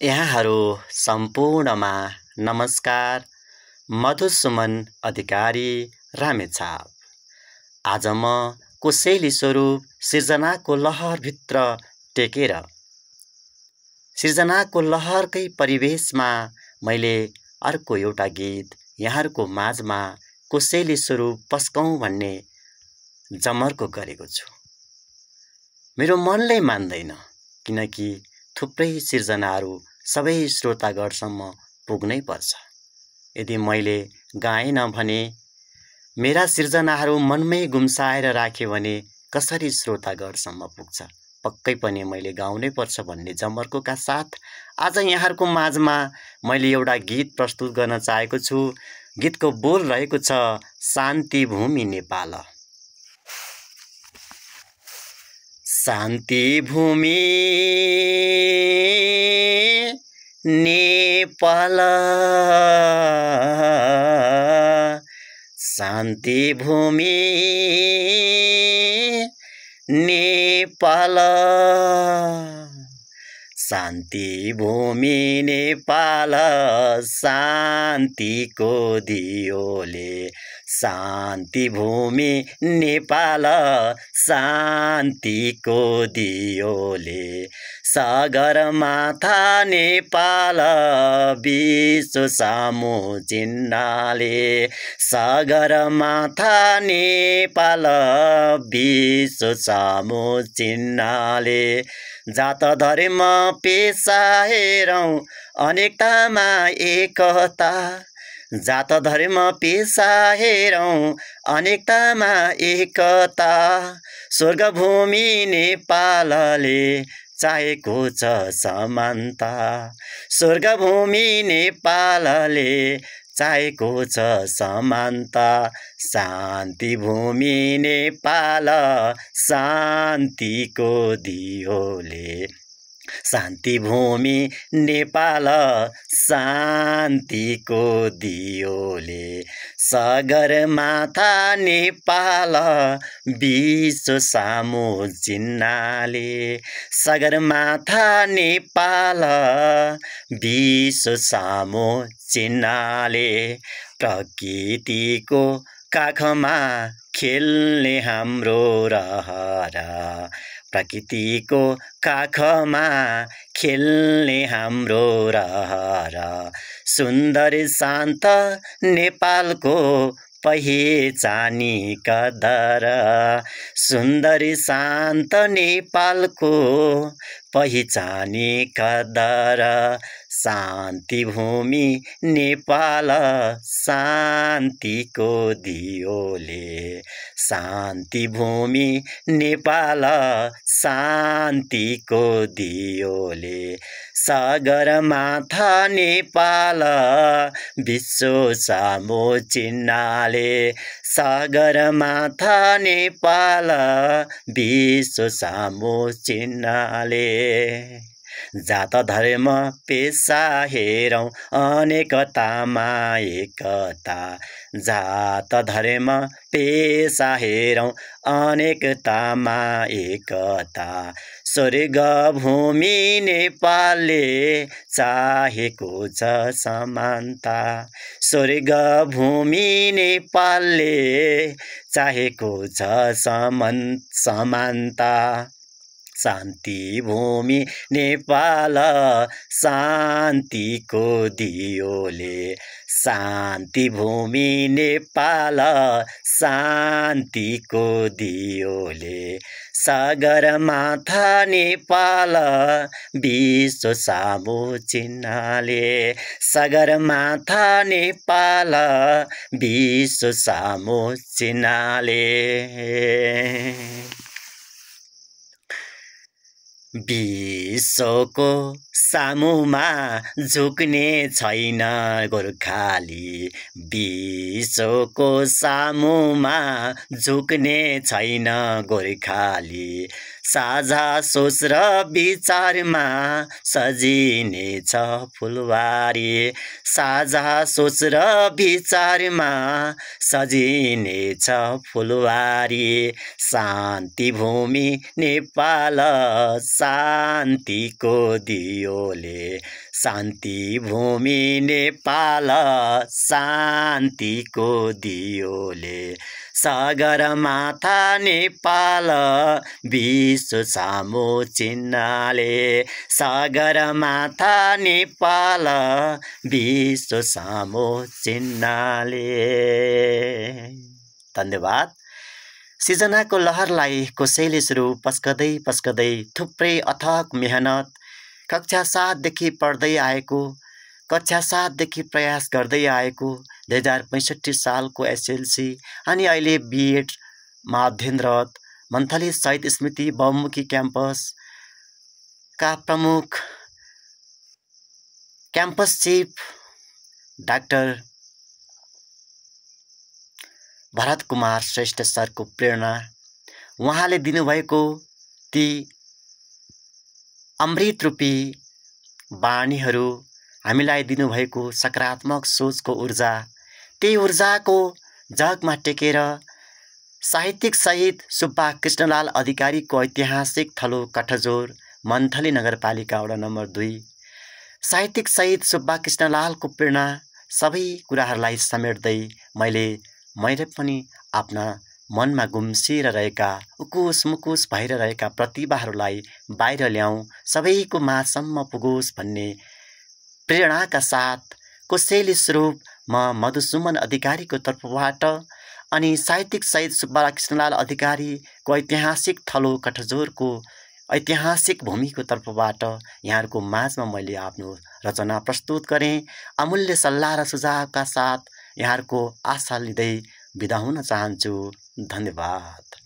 यहाँहरू सम्पूर्णमा नमस्कार। मधुसुमन अधिकारी रामेछाप। आज म कोसेली स्वरूप सिर्जनाको लहरभित्र टेकेर सिर्जनाको लहरकै परिवेशमा मैले अर्को एउटा गीत यहाँहरूको माझमा कोसेली स्वरूप पस्कौं भन्ने जमर्को गरेको छु। मेरो मनले मान्दैन, किनकि थुप्रै सिर्जनाहरू सबै श्रोतागणसम्म पुग्नै पर्छ। यदि मैले गाएन भने, मेरा सिर्जनाहरू मनमै गुम्साएर राखे भने कसरी श्रोतागणसम्म पुग्छ? पक्कै पनि मैले गाउनै पर्छ भन्ने जमर्कोका साथ आज यहाँहरूको माझमा मैले एउटा गीत प्रस्तुत गर्न चाहेको छु। गीतको बोल रहेको छ शान्ति भूमि नेपाल। शान्ति भूमि नेपाल, शान्ति भूमि नेपाल, शान्ति भूमि नेपाल, शान्तिको दियोले। शान्ति भूमि नेपाल, शान्तिको दियोले। सगरमाथा नेपाल, विश्व सामु चिन्नाले। सगरमाथा नेपाल, विश्व सामु चिन्नाले। जात धर्म पेशा हेरौं अनेकतामा एकता। जात धर्म पेशा हेरौं अनेकतामा एकता। स्वर्गभूमि नेपालले चाहेको छ समानता। स्वर्गभूमि नेपालले चाहेको छ समानता। शान्ति भूमि नेपाल, शान्तिको दियोले। शान्ति भूमि नेपाल, शान्तिको दियोले। सगरमाथा नेपाल, विश्व सामु चिन्नाले। सगरमाथा नेपाल, विश्व सामु चिन्नाले। प्रकृतिको काखमा खेल्ने हाम्रो रहर। प्रकृतिको काखमा खेल्ने हाम्रो रहर। सुन्दर शान्त नेपालको पहिचानी कदर। सुन्दर शान्त नेपालको पहिचानी कदर। शान्ति भूमि नेपाल, शान्तिको दियोले। शान्ति भूमि नेपाल, शान्तिको दियोले। सगरमाथा नेपाल, विश्व सामु चिन्नाले। सगरमाथा नेपाल, विश्व सामु चिन्नाले। जात धर्म पेशा हेरौं अनेकतामा एकता। जात धर्म पेशा हेरौं अनेकतामा एकता। स्वर्गभूमि नेपालले चाहेको छ समानता। स्वर्गभूमि नेपालले चाहेको छ समानता। शान्ति भूमि नेपाल, शान्तिको दियोले। शान्ति भूमि नेपाल, शान्तिको दियोले। सगरमाथा नेपाल, विश्व सामु चिन्नाले। सगरमाथा नेपाल, विश्व सामु चिन्नाले। विश्वको सामुमा झुक्ने छैन गोर्खाली। विश्वको सामुमा झुक्ने छैन गोर्खाली। साझा सोच र विचारमा सजिनेछ फुलबारी, साझा सोच र विचारमा सजिनेछ फुलबारी। शान्ति भूमि नेपाल शान्तिको दियोले, शान्ति भूमि नेपाल शान्तिको दियोले। सगरमाथा नेपाल विश्व सामु चिन्नाले, सगरमाथा नेपाल विश्व सामु चिन्नाले। धन्यवाद। सिर्जनाको लहरलाई कसैले सुरु पस्कदै पस्कदै थुप्रै अथक मेहनत, कक्षा 7 देखि पढ्दै आएको, कक्षा 7 देखि प्रयास गर्दै आएको, 2065 सालको एसएलसी अनि अहिले बीएडमा अध्ययनरत मन्थली शहीद स्मृति बहुमुखी क्याम्पसका प्रमुख campus chief doctor Bharat Kumar Shrestha सरको प्रेरणा, उहाँले दिनुभएको ती अमृत रूपी बाणीहरू, हामीलाई दिनुभएको सकारात्मक सोचको ऊर्जा, त्यही ऊर्जाको जगमा टेकेर साहित्यिक शहीद सुब्बा कृष्णलाल अधिकारीको ऐतिहासिक थलो कठजोर मन्थली नगरपालिका वडा नम्बर 2, साहित्यिक शहीद सुब्बा कृष्णलालको प्रेरणा, सबै कुराहरूलाई समेट्दै मैले पनि आफ्ना मनमा गुम्सिएर रहेका उकुस मुकुस भएर रहेका प्रतिभाहरूलाई बाहिर ल्याउँ, सबैको माझसम्म पुगोस् भन्ने प्रेरणाका साथ कोसेली स्वरूप म मधुसुमन अधिकारीको तर्फबाट अनि साहित्यिक शहीद सुब्बा कृष्णलाल अधिकारीको ऐतिहासिक थलो कठजोरको ऐतिहासिक भूमिको तर्फबाट यहाँहरूको माझमा मैले आफ्नो रचना प्रस्तुत गरेँ। अमूल्य सल्लाह र सुझावका साथ यहाँहरूको आशा लिँदै बिदा हुन चाहन्छु। धन्यवाद।